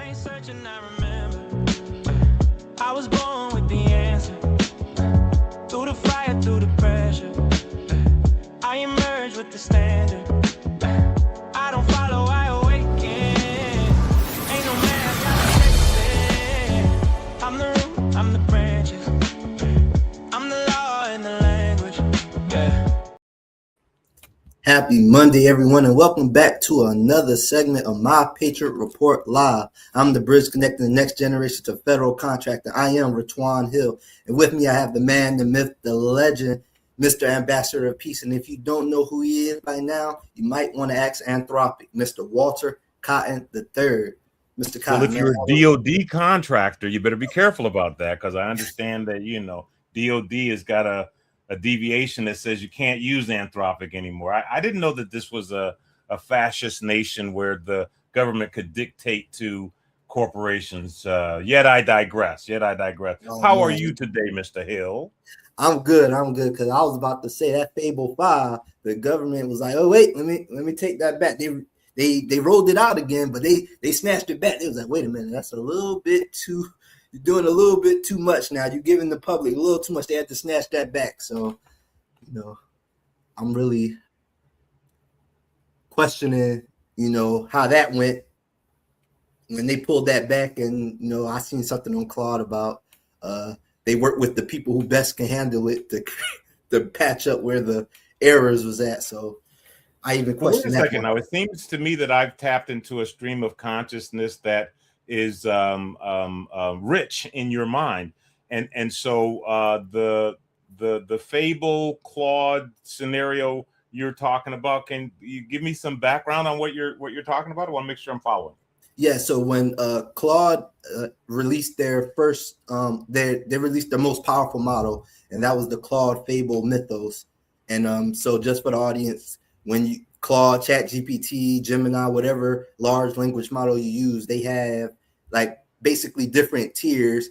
ain't searching, I remember. I was born with the answer. Through the fire, through the pressure, I emerge with the standard. I don't follow, I awaken. Ain't no man got me. I'm the root, I'm the branches. I'm the law and the language. Yeah. Happy Monday, everyone, and welcome back to another segment of My Patriot Report Live. I'm the bridge connecting the next generation to federal contractor. I am Ratwan Hill, and with me I have the man, the myth, the legend, Mr. Ambassador of Peace. And if you don't know who he is by now, you might want to ask Anthropic, Mr. Walter Cotton III. Mr. Cotton. Well, if you're a DOD contractor, you better be careful about that, because I understand that, DOD has got a deviation that says you can't use Anthropic anymore. I didn't know that this was a fascist nation where the government could dictate to corporations. Yet I digress. Oh, How man. are you today, Mr. Hill? I'm good, because I was about to say that Fable 5, the government was like, oh, wait, let me take that back. They rolled it out again, but they snatched it back. They was like, wait a minute, that's a little bit too, you're doing a little bit too much now. You're giving the public a little too much. They had to snatch that back. So, I'm really questioning, how that went when they pulled that back. And, I seen something on Claude about they work with the people who best can handle it to patch up where the errors was at. So I even question that. Wait a second. Now, it seems to me that I've tapped into a stream of consciousness that is rich in your mind, and so the Fable Claude scenario you're talking about. Can you give me some background on what you're talking about? I want to make sure I'm following. Yeah, so when Claude released their first, they released their most powerful model, and that was the Claude Fable Mythos. And so just for the audience, when Claude, ChatGPT, Gemini, whatever large language model you use, they have like basically different tiers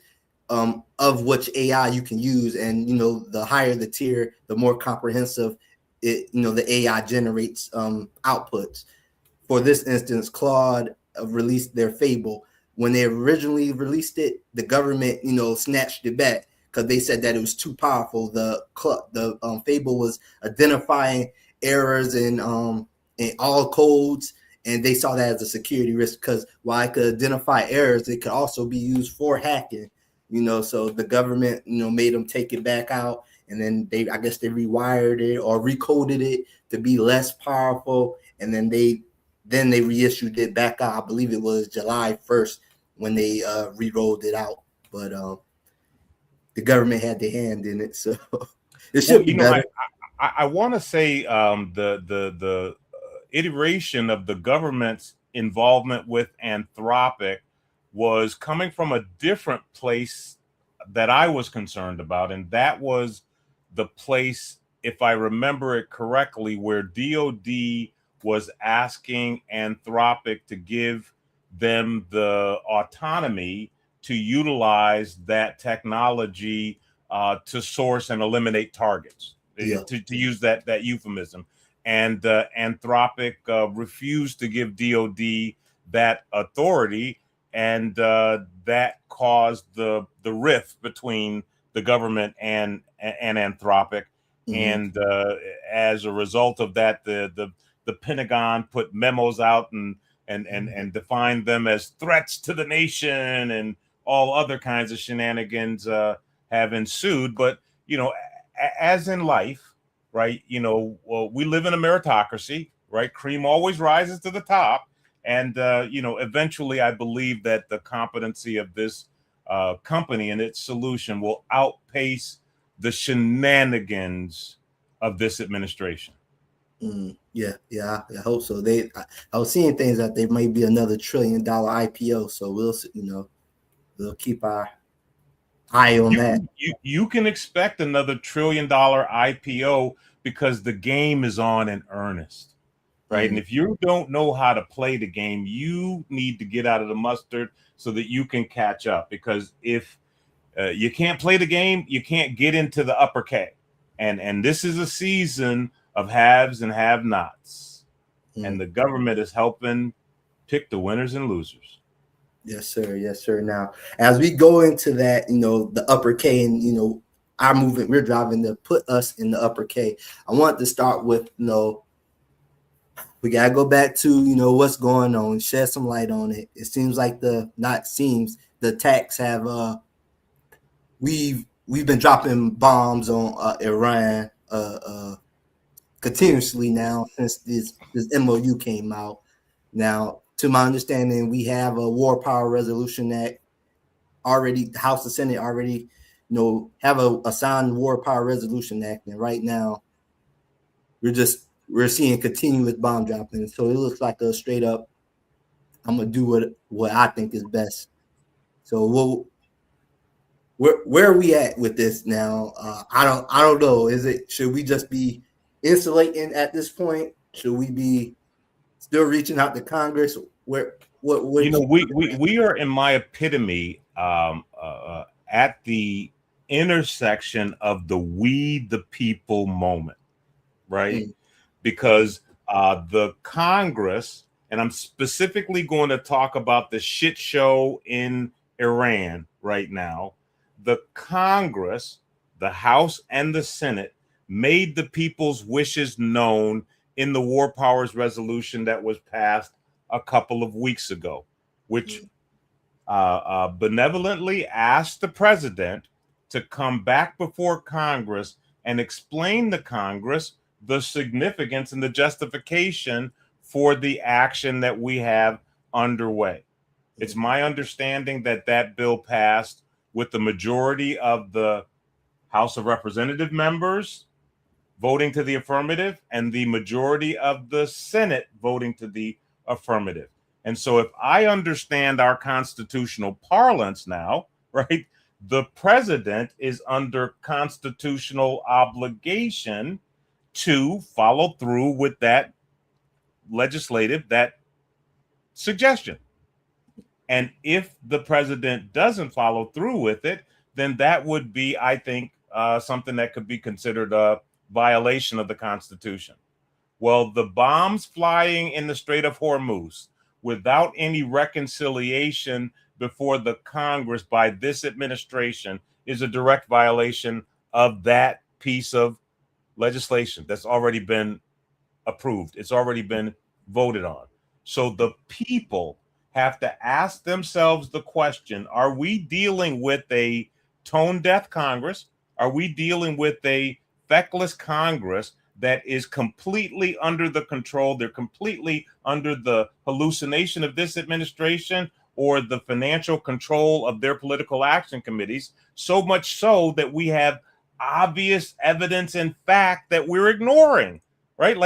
of which AI you can use. And, the higher the tier, the more comprehensive the AI generates outputs. For this instance, Claude released their Fable. When they originally released it, the government, snatched it back because they said that it was too powerful. The Fable was identifying errors in all codes, and they saw that as a security risk because while it could identify errors, it could also be used for hacking. So the government, made them take it back out, and then I guess they rewired it or recoded it to be less powerful, and then they reissued it back out. I believe it was July 1st when they re-rolled it out. But the government had their hand in it, so it should be better. I want to say the iteration of the government's involvement with Anthropic was coming from a different place that I was concerned about, and that was the place, if I remember it correctly, where DOD was asking Anthropic to give them the autonomy to utilize that technology to source and eliminate targets, to use that euphemism. And Anthropic refused to give DOD that authority, and that caused the rift between the government and Anthropic. Mm-hmm. And as a result of that, the Pentagon put memos out and defined them as threats to the nation, and all other kinds of shenanigans have ensued. But, as in life, right, we live in a meritocracy, right? Cream always rises to the top. And, eventually I believe that the competency of this company and its solution will outpace the shenanigans of this administration. Yeah, I hope so. I was seeing things that there might be another $1 trillion IPO, so we'll keep our eye on that. You can expect another $1 trillion IPO because the game is on in earnest, right? Mm-hmm. And if you don't know how to play the game, you need to get out of the mustard so that you can catch up. Because if you can't play the game, you can't get into the upper K. And this is a season of haves and have-nots. And the government is helping pick the winners and losers. Yes, sir. Yes, sir. Now, as we go into that, the upper K and, our movement, we're driving to put us in the upper K. I want to start with, we got to go back to, what's going on, shed some light on it. It seems like the attacks have, we've been dropping bombs on Iran continuously now since this MOU came out. Now, to my understanding, we have a War Power Resolution Act already. The House and Senate already, have a signed War Power Resolution Act, and right now we're seeing continuous bomb dropping. So it looks like a straight up, I'm gonna do what I think is best. So where are we at with this now? I don't know. Should we just be insulating at this point? Should we be still reaching out to Congress? We are, in my epitome, at the intersection of the we the people moment, right? Because the Congress, and I'm specifically going to talk about the shit show in Iran right now. The Congress, the House and the Senate, made the people's wishes known in the War Powers Resolution that was passed a couple of weeks ago, which benevolently asked the president to come back before Congress and explain to Congress the significance and the justification for the action that we have underway. It's my understanding that that bill passed with the majority of the House of Representative members voting to the affirmative and the majority of the Senate voting to the affirmative. And so if I understand our constitutional parlance now, right, the president is under constitutional obligation to follow through with that that suggestion. And if the president doesn't follow through with it, then that would be, I think, something that could be considered a violation of the Constitution. Well, the bombs flying in the Strait of Hormuz without any reconciliation before the Congress by this administration is a direct violation of that piece of legislation that's already been approved. It's already been voted on. So the people have to ask themselves the question, are we dealing with a tone-deaf Congress? Are we dealing with a feckless Congress that is completely under the control? They're completely under the hallucination of this administration or the financial control of their political action committees, so much so that we have obvious evidence and fact that we're ignoring. Right?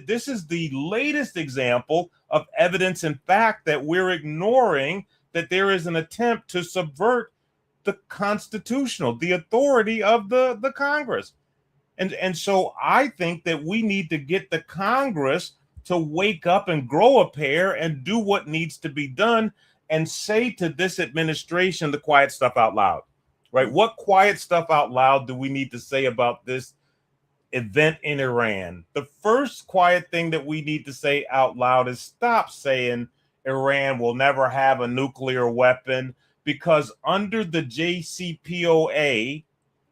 This is the latest example of evidence and fact that we're ignoring, that there is an attempt to subvert the the authority of the Congress. And so I think that we need to get the Congress to wake up and grow a pair and do what needs to be done and say to this administration the quiet stuff out loud. Right? What quiet stuff out loud do we need to say about this event in Iran? The first quiet thing that we need to say out loud is stop saying Iran will never have a nuclear weapon, because under the JCPOA,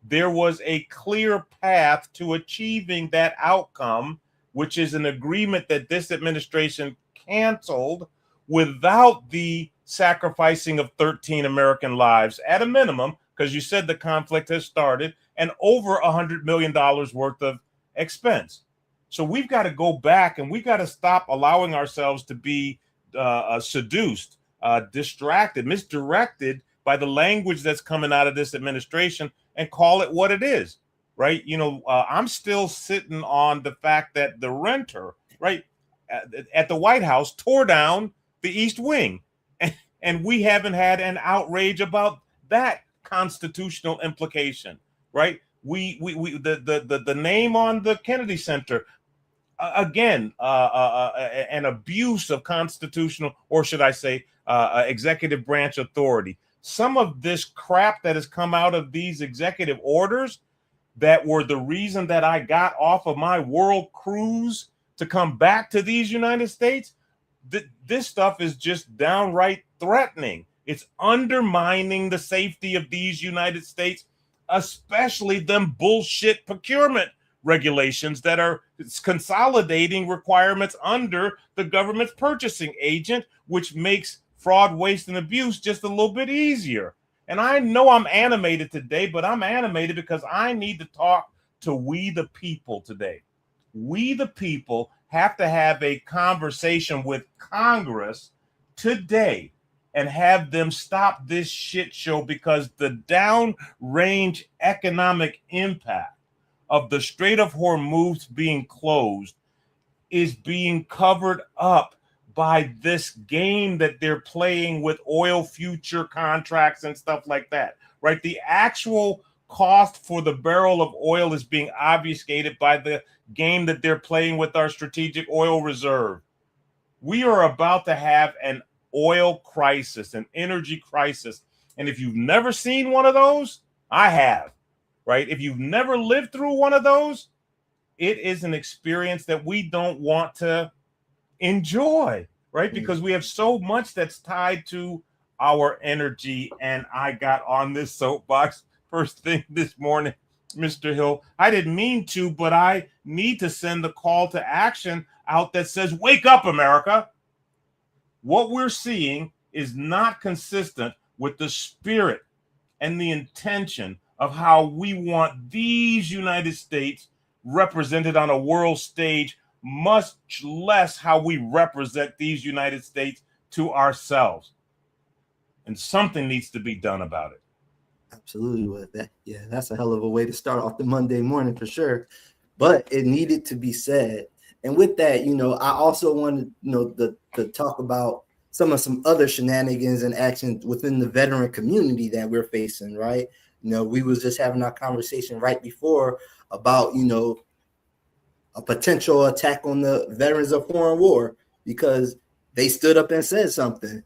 there was a clear path to achieving that outcome, which is an agreement that this administration canceled without the sacrificing of 13 American lives at a minimum, because you said the conflict has started, and over $100 million worth of expense. So we've got to go back and we've got to stop allowing ourselves to be seduced, distracted, misdirected by the language that's coming out of this administration and call it what it is, right? I'm still sitting on the fact that the renter, right, at the White House tore down the East Wing. And we haven't had an outrage about that constitutional implication. Right, the name on the Kennedy Center, again, an abuse of constitutional, or should I say, executive branch authority. Some of this crap that has come out of these executive orders that were the reason that I got off of my world cruise to come back to these United States, this stuff is just downright threatening. It's undermining the safety of these United States, especially them bullshit procurement regulations that are consolidating requirements under the government's purchasing agent, which makes fraud, waste, and abuse just a little bit easier. And I know I'm animated today, but I'm animated because I need to talk to we the people today. We the people have to have a conversation with Congress today and have them stop this shit show, because the downrange economic impact of the Strait of Hormuz being closed is being covered up by this game that they're playing with oil future contracts and stuff like that, right? The actual cost for the barrel of oil is being obfuscated by the game that they're playing with our strategic oil reserve. We are about to have an oil crisis, an energy crisis. And if you've never seen one of those, I have, right? If you've never lived through one of those, it is an experience that we don't want to enjoy, right? Because we have so much that's tied to our energy. And I got on this soapbox first thing this morning, Mr. Hill. I didn't mean to, but I need to send the call to action out that says, wake up, America. What we're seeing is not consistent with the spirit and the intention of how we want these United States represented on a world stage, much less how we represent these United States to ourselves. And something needs to be done about it. Absolutely. With that, yeah, that's a hell of a way to start off the Monday morning for sure. But it needed to be said. And with that, I also wanted, to talk about some other shenanigans and actions within the veteran community that we're facing, right? We was just having our conversation right before about, a potential attack on the veterans of foreign war because they stood up and said something.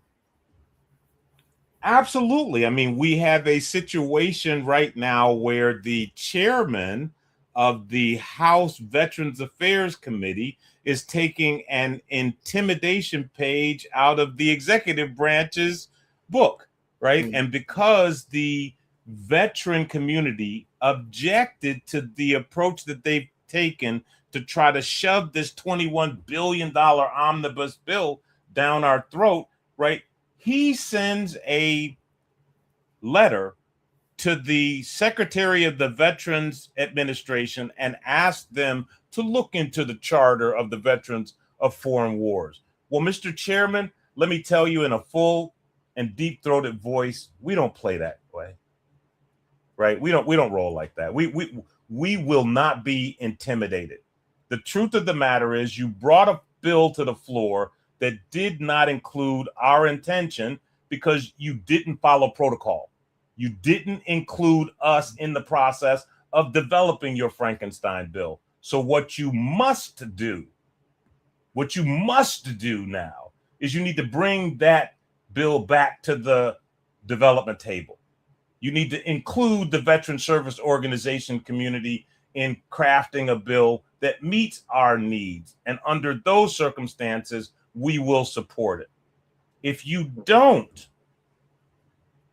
Absolutely. I mean, we have a situation right now where the chairman of the House Veterans Affairs Committee is taking an intimidation page out of the executive branch's book, right? Mm-hmm. And because the veteran community objected to the approach that they've taken to try to shove this $21 billion omnibus bill down our throat, right? He sends a letter to the Secretary of the Veterans Administration and asks them to look into the charter of the Veterans of Foreign Wars. Well, Mr. Chairman, let me tell you in a full and deep-throated voice, we don't play that way, right? We don't roll like that. We will not be intimidated. The truth of the matter is you brought a bill to the floor that did not include our intention because you didn't follow protocol. You didn't include us in the process of developing your Frankenstein bill. So what you must do now is you need to bring that bill back to the development table. You need to include the veteran service organization community in crafting a bill that meets our needs. And under those circumstances, we will support it. If you don't,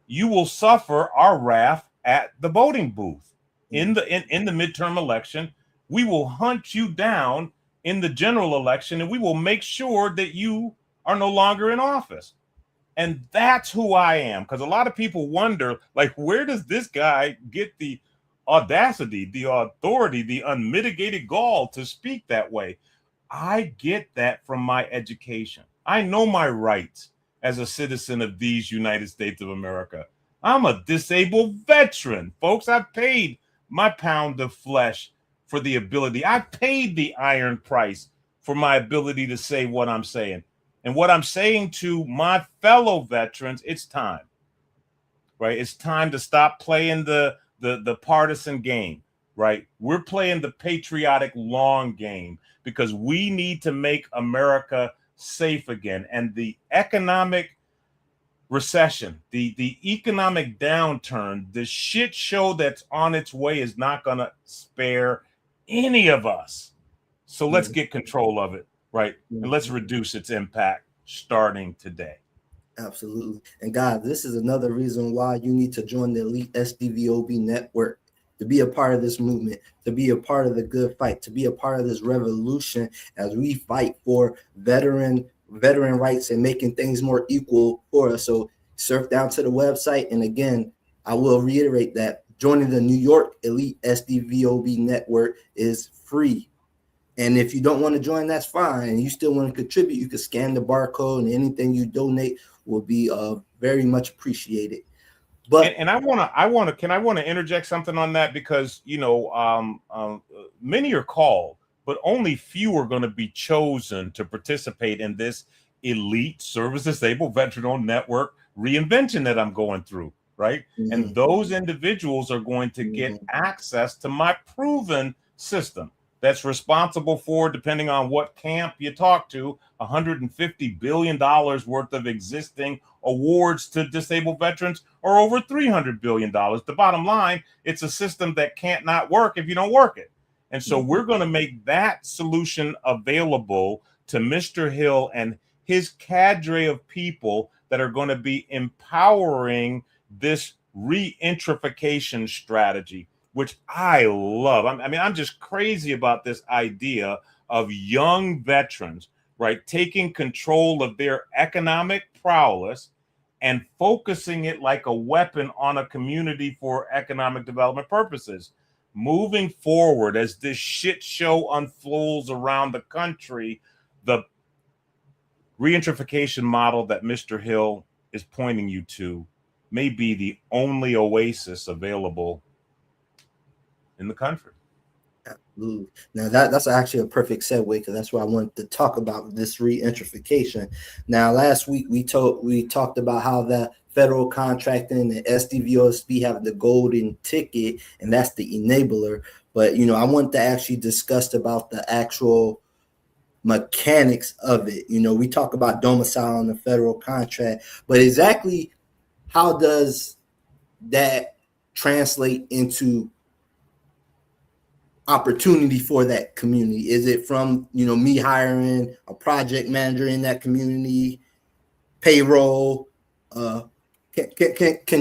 you will suffer our wrath at the voting booth. In the midterm election, we will hunt you down in the general election, and we will make sure that you are no longer in office. And that's who I am, because a lot of people wonder, like, where does this guy get the audacity, the authority, the unmitigated gall to speak that way? I get that from my education. I know my rights as a citizen of these United States of America. I'm a disabled veteran, folks. I paid my pound of flesh for the ability. I paid the iron price for my ability to say what I'm saying. And what I'm saying to my fellow veterans, it's time, right? It's time to stop playing the partisan game, right? We're playing the patriotic long game because we need to make America safe again. And the economic recession, the economic downturn, the shit show that's on its way is not going to spare any of us. So let's get control of it, right? And let's reduce its impact starting today. Absolutely. And guys, this is another reason why you need to join the Elite SDVOB network, to be a part of this movement, to be a part of the good fight, to be a part of this revolution as we fight for veteran rights and making things more equal for us. So surf down to the website. And again, I will reiterate that joining the New York Elite SDVOB network is free. And if you don't want to join, that's fine. And you still want to contribute, you can scan the barcode, and anything you donate will be very much appreciated. But and I want to interject something on that, because many are called, but only few are going to be chosen to participate in this elite service disabled veteran network reinvention that I'm going through, right? And those individuals are going to get access to my proven system that's responsible for, depending on what camp you talk to, $150 billion worth of existing awards to disabled veterans, or over $300 billion. The bottom line, it's a system that can't not work if you don't work it. And so we're going to make that solution available to Mr. Hill and his cadre of people that are going to be empowering this reintrification strategy, which I love. I mean, I'm just crazy about this idea of young veterans, right, taking control of their economic prowess and focusing it like a weapon on a community for economic development purposes. Moving forward, as this shit show unfolds around the country, the reintrification model that Mr. Hill is pointing you to may be the only oasis available in the country. Absolutely. Now that's actually a perfect segue, because that's why I wanted to talk about this reintrification. Now, last week we talked about how the federal contracting and SDVOSB have the golden ticket, and that's the enabler. But I want to actually discuss about the actual mechanics of it. We talk about domicile on the federal contract, but exactly how does that translate into opportunity for that community? Is it from me hiring a project manager in that community, payroll? Can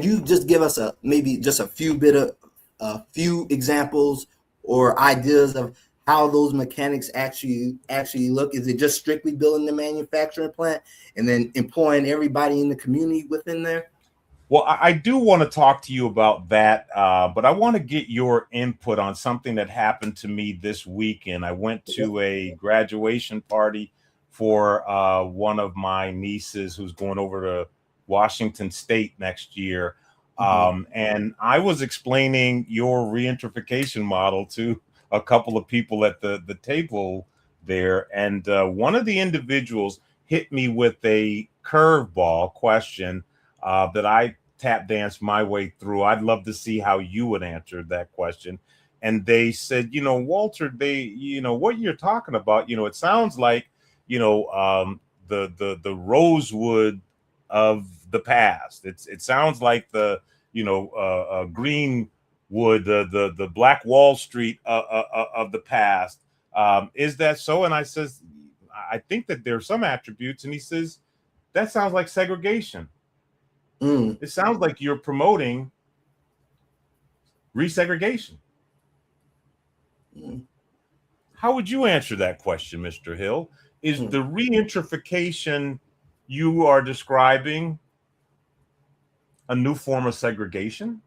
you just give us maybe just a few examples or ideas of how those mechanics actually look? Is it just strictly building the manufacturing plant and then employing everybody in the community within there? Well, I do want to talk to you about that, but I want to get your input on something that happened to me this weekend. I went to a graduation party for one of my nieces who's going over to Washington State next year. And I was explaining your reintrification model to a couple of people at the table there. And one of the individuals hit me with a curveball question that I tap danced my way through. I'd love to see how you would answer that question. And they said, Walter, what you're talking about, it sounds like, the rosewood of the past. It sounds like the, greenwood, the Black Wall Street of the past. Is that so? And I says, I think that there are some attributes. And he says, that sounds like segregation. It sounds like you're promoting resegregation. How would you answer that question, Mr. Hill? Is the reintrification you are describing a new form of segregation?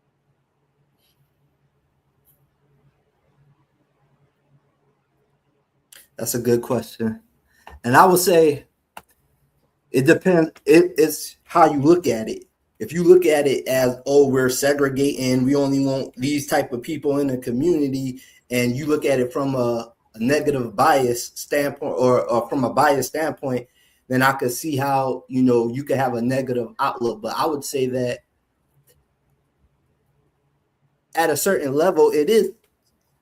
That's a good question. And I would say it depends. It's how you look at it. If you look at it as, we're segregating, we only want these type of people in the community, and you look at it from a negative bias standpoint or from a bias standpoint, then I could see how, you could have a negative outlook. But I would say that at a certain level, it is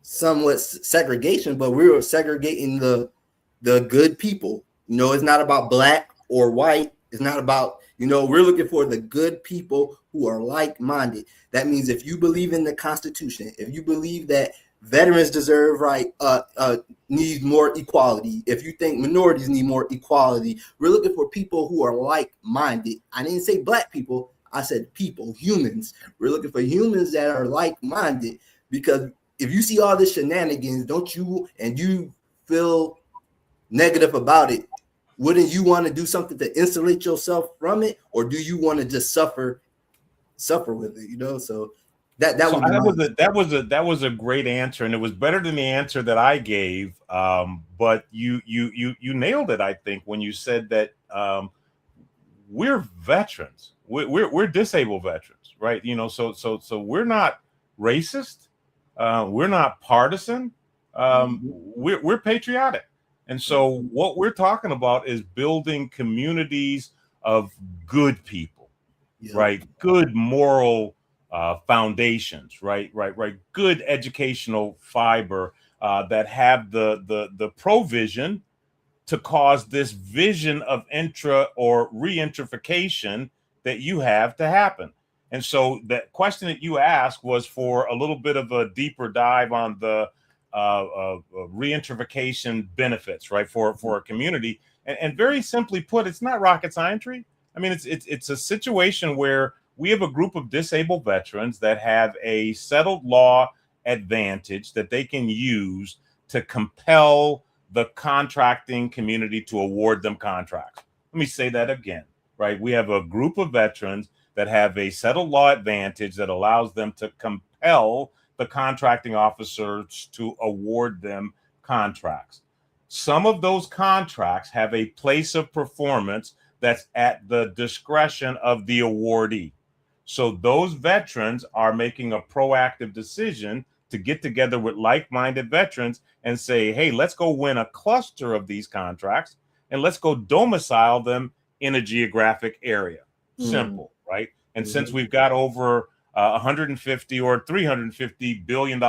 somewhat segregation, but we're segregating the good people. It's not about black or white. It's not about, we're looking for the good people who are like-minded. That means if you believe in the Constitution, if you believe that veterans deserve need more equality, if you think minorities need more equality, we're looking for people who are like-minded. I didn't say black people, I said people, humans. We're looking for humans that are like-minded, because if you see all this shenanigans, don't you, and you feel negative about it, wouldn't you want to do something to insulate yourself from it, or do you want to just suffer with it? So that So would be that was a great answer, and it was better than the answer that I gave. But you nailed it, I think, when you said that we're veterans. We're disabled veterans, right? So we're not racist. We're not partisan. We're patriotic. And so what we're talking about is building communities of good people, right? Good moral foundations, right? Good educational fiber that have the provision to cause this vision of intra or reintrification that you have to happen. And so that question that you asked was for a little bit of a deeper dive on the reintrification benefits, right, for a community. And very simply put, it's not rocket science. I mean, it's a situation where we have a group of disabled veterans that have a settled law advantage that they can use to compel the contracting community to award them contracts. Let me say that again, right? We have a group of veterans that have a settled law advantage that allows them to compel the contracting officers to award them contracts. Some of those contracts have a place of performance that's at the discretion of the awardee. So those veterans are making a proactive decision to get together with like-minded veterans and say, hey, let's go win a cluster of these contracts and let's go domicile them in a geographic area. Simple, right? And since we've got over 150 or $350 billion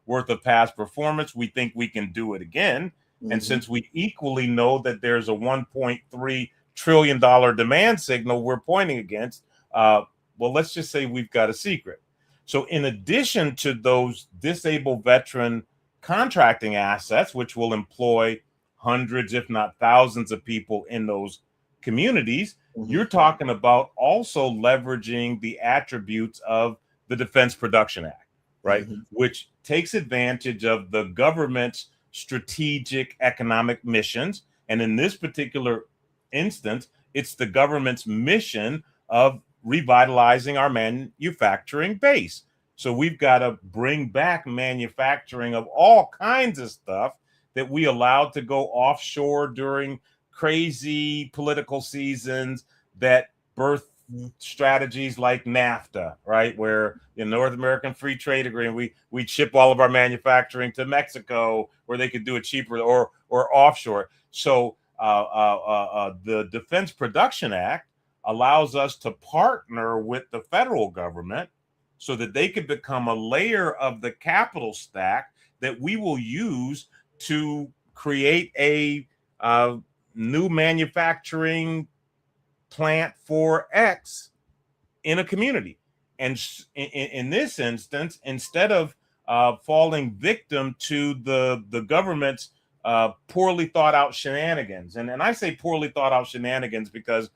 worth of past performance, we think we can do it again. And since we equally know that there's a $1.3 trillion demand signal we're pointing against, well, let's just say we've got a secret. So in addition to those disabled veteran contracting assets, which will employ hundreds, if not thousands of people in those communities, you're talking about also leveraging the attributes of the Defense Production Act, right? Which takes advantage of the government's strategic economic missions. And in this particular instance, it's the government's mission of revitalizing our manufacturing base. So we've got to bring back manufacturing of all kinds of stuff that we allowed to go offshore during crazy political seasons that birth strategies like NAFTA, right? Where in North American Free Trade Agreement, we ship all of our manufacturing to Mexico where they could do it cheaper or offshore. So the Defense Production Act allows us to partner with the federal government so that they could become a layer of the capital stack that we will use to create a new manufacturing plant for X in a community. And in this instance, instead of falling victim to the government's poorly thought out shenanigans, and I say poorly thought out shenanigans because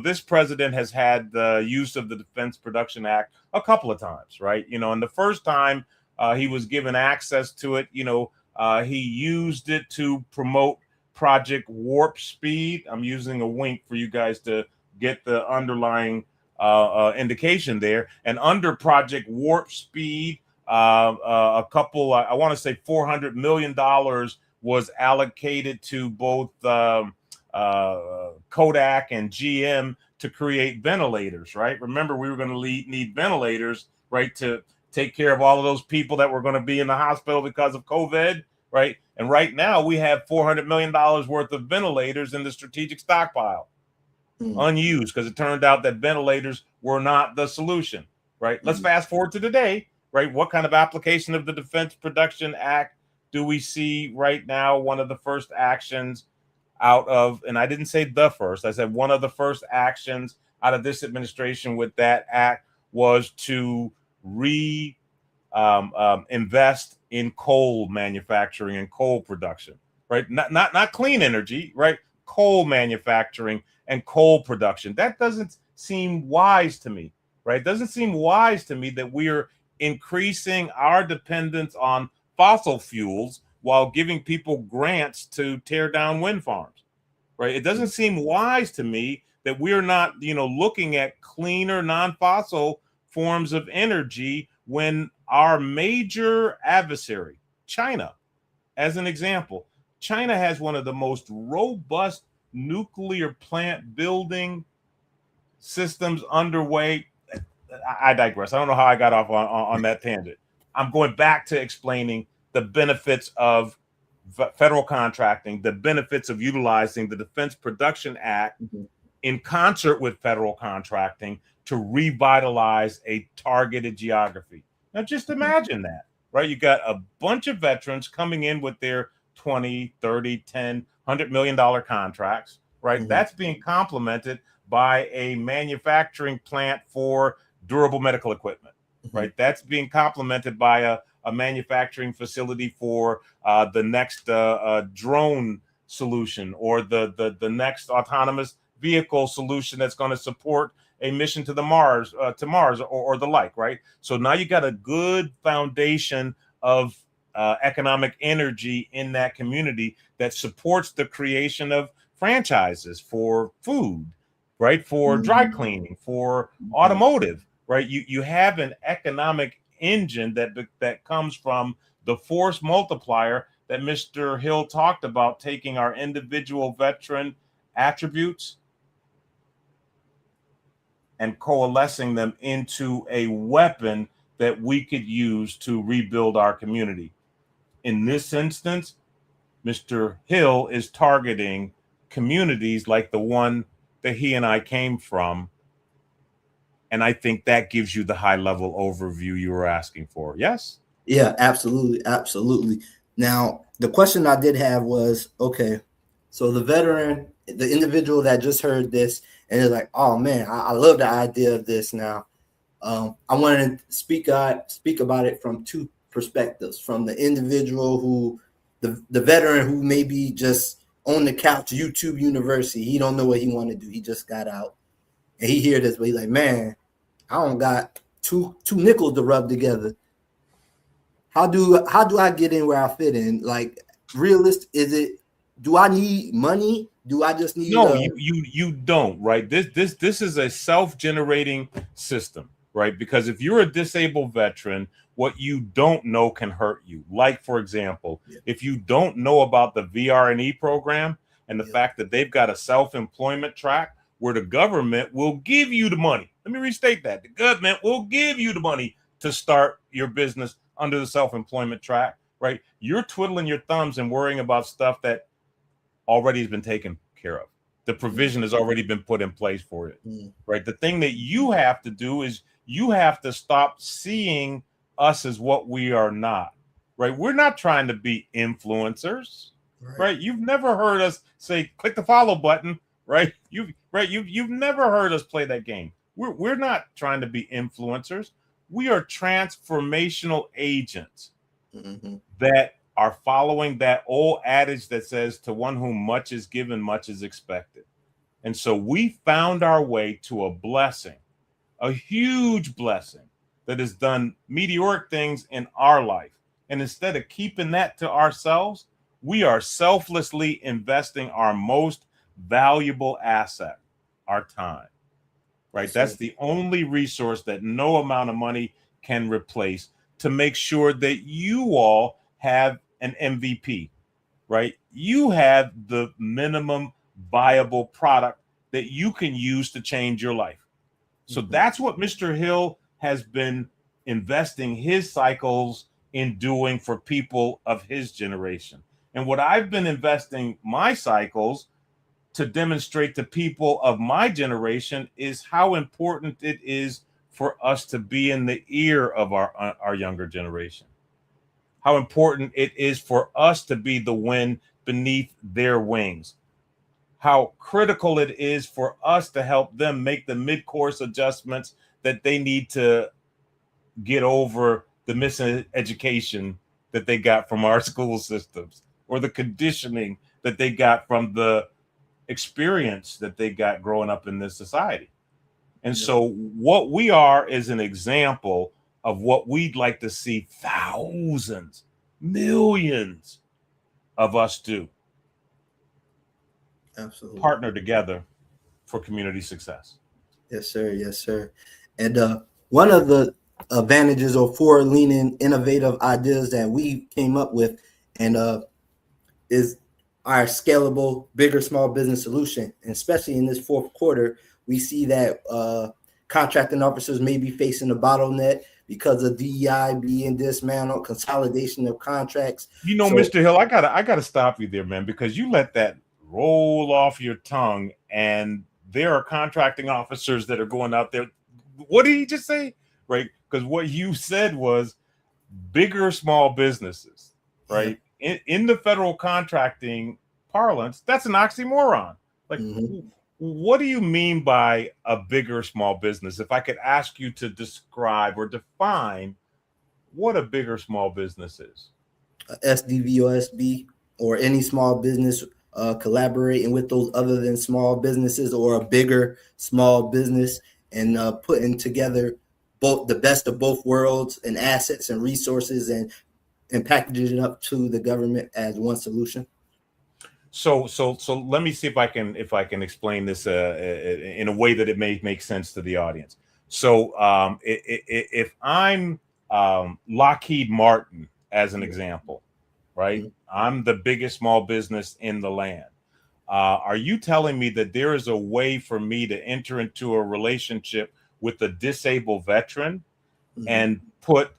this president has had the use of the Defense Production Act a couple of times, right? And the first time he was given access to it, he used it to promote Project Warp Speed. I'm using a wink for you guys to get the underlying indication there. And under Project Warp Speed, a couple, I want to say $400 million was allocated to both Kodak and GM to create ventilators, right? Remember, we were going to need ventilators, right, to take care of all of those people that were going to be in the hospital because of COVID, right? And right now we have $400 million worth of ventilators in the strategic stockpile, unused, because it turned out that ventilators were not the solution, right? Let's fast forward to today, right? What kind of application of the Defense Production Act do we see right now? One of the first actions out of, and I didn't say the first, I said one of the first actions out of this administration with that act was to invest in coal manufacturing and coal production, right? Not clean energy, right? Coal manufacturing and coal production. That doesn't seem wise to me, right? It doesn't seem wise to me that we're increasing our dependence on fossil fuels while giving people grants to tear down wind farms, right? It doesn't seem wise to me that we're not, looking at cleaner, non-fossil forms of energy when our major adversary, China, as an example, China has one of the most robust nuclear plant building systems underway. I digress. I don't know how I got off on that tangent. I'm going back to explaining the benefits of federal contracting, the benefits of utilizing the Defense Production Act in concert with federal contracting to revitalize a targeted geography. Now, just imagine that, right? You got a bunch of veterans coming in with their 20, 30, 10, $100 million contracts, right? That's being complemented by a manufacturing plant for durable medical equipment, right? That's being complemented by a manufacturing facility for the next drone solution or the next autonomous vehicle solution that's going to support a mission to Mars or the like, right? So now you got a good foundation of economic energy in that community that supports the creation of franchises for food, right? For dry cleaning, for automotive, right? You have an economic engine that comes from the force multiplier that Mr. Hill talked about, taking our individual veteran attributes and coalescing them into a weapon that we could use to rebuild our community. In this instance, Mr. Hill is targeting communities like the one that he and I came from. And I think that gives you the high level overview you were asking for. Yes? Yeah, absolutely. Absolutely. Now, the question I did have was, okay, so the veteran, the individual that just heard this and is like, oh man, I love the idea of this now. I want to speak about it from two perspectives, from the individual who, the veteran who maybe just on the couch, YouTube University, he don't know what he want to do. He just got out and he hear this, but he's like, man, I don't got two nickels to rub together. How do I get in where I fit in? Like, realist, is it, do I need money? Do I just need you don't, right? This is a self-generating system, right? Because if you're a disabled veteran, what you don't know can hurt you. Like, for example, if you don't know about the VR&E program and the fact that they've got a self-employment track where the government will give you the money. Let me restate that. The government will give you the money to start your business under the self-employment track, right? You're twiddling your thumbs and worrying about stuff that already has been taken care of. The provision has already been put in place for it, right? The thing that you have to do is you have to stop seeing us as what we are not, right? We're not trying to be influencers, right? You've never heard us say, click the follow button, right? You've never heard us play that game. We're not trying to be influencers. We are transformational agents that are following that old adage that says, to one whom much is given, much is expected. And so we found our way to a blessing, a huge blessing that has done meteoric things in our life. And instead of keeping that to ourselves, we are selflessly investing our most valuable asset, our time, right? That's the only resource that no amount of money can replace, to make sure that you all have an MVP, right? You have the minimum viable product that you can use to change your life. So that's what Mr. Hill has been investing his cycles in doing for people of his generation. And what I've been investing my cycles to demonstrate to people of my generation is how important it is for us to be in the ear of our younger generation. How important it is for us to be the wind beneath their wings. How critical it is for us to help them make the mid-course adjustments that they need to get over the miseducation that they got from our school systems, or the conditioning that they got from the experience that they got growing up in this society. And so what we are is an example of what we'd like to see thousands, millions of us do. Absolutely. Partner together for community success. Yes, sir. Yes, sir. And one of the advantages or forward-leaning innovative ideas that we came up with and is our scalable, bigger small business solution. And especially in this fourth quarter, we see that contracting officers may be facing a bottleneck because of DEI being dismantled, consolidation of contracts. You know, Mr. Hill, I gotta stop you there, man, because you let that roll off your tongue, and there are contracting officers that are going out there. What did he just say? Right? Because what you said was bigger small businesses, right? Yeah. In the federal contracting parlance, that's an oxymoron. Like, what do you mean by a bigger small business? If I could ask you to describe or define what a bigger small business is. SDVOSB, or any small business collaborating with those other than small businesses, or a bigger small business, and putting together both the best of both worlds and assets and resources, and packaging it up to the government as one solution. So let me see if I can explain this in a way that it may make sense to the audience. So if I'm Lockheed Martin, as an example, right? I'm the biggest small business in the land. Are you telling me that there is a way for me to enter into a relationship with a disabled veteran and put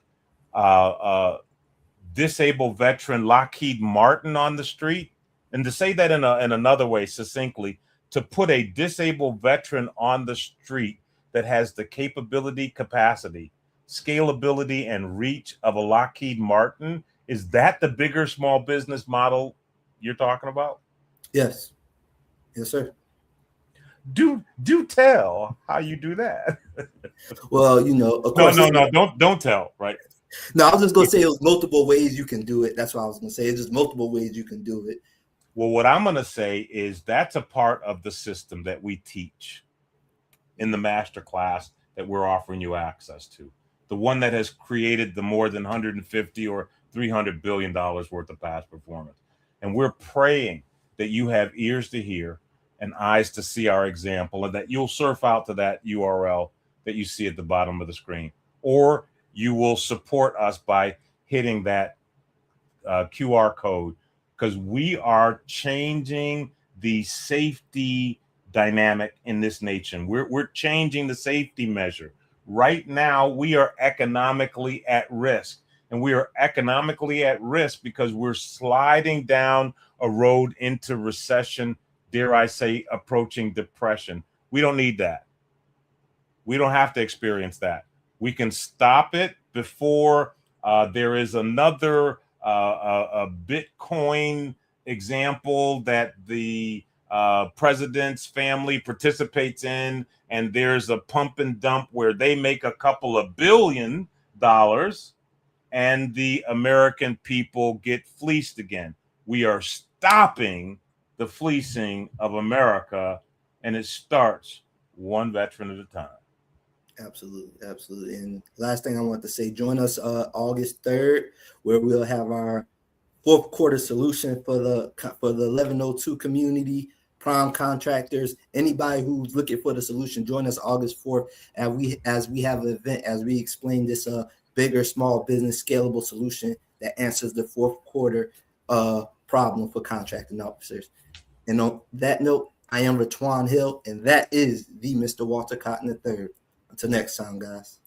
disabled veteran Lockheed Martin on the street? And to say that in another way, succinctly, to put a disabled veteran on the street that has the capability, capacity, scalability, and reach of a Lockheed Martin, is that the bigger small business model you're talking about? Yes. Yes, sir. Do tell how you do that. Well, you know, of course. No, don't tell, right? No, I was just going to say it was multiple ways you can do it. That's what I was going to say. It's just multiple ways you can do it. Well, what I'm going to say is that's a part of the system that we teach in the master class that we're offering you access to. The one that has created the more than 150 or $300 billion worth of past performance. And we're praying that you have ears to hear and eyes to see our example, and that you'll surf out to that URL that you see at the bottom of the screen. Or you will support us by hitting that QR code, because we are changing the safety dynamic in this nation. We're changing the safety measure. Right now, we are economically at risk. And we are economically at risk because we're sliding down a road into recession, dare I say, approaching depression. We don't need that. We don't have to experience that. We can stop it before there is another Bitcoin example that the president's family participates in, and there's a pump and dump where they make a couple of $1 billion and the American people get fleeced again. We are stopping the fleecing of America, and it starts one veteran at a time. Absolutely, absolutely. And last thing I want to say, join us August 3rd, where we'll have our fourth quarter solution for the 1102 community, prime contractors, anybody who's looking for the solution. Join us August 4th as we have an event, as we explain this bigger small business scalable solution that answers the fourth quarter problem for contracting officers. And on that note, I am Ratwan Hill, and that is the Mr. Walter Cotton III. Until next time, guys.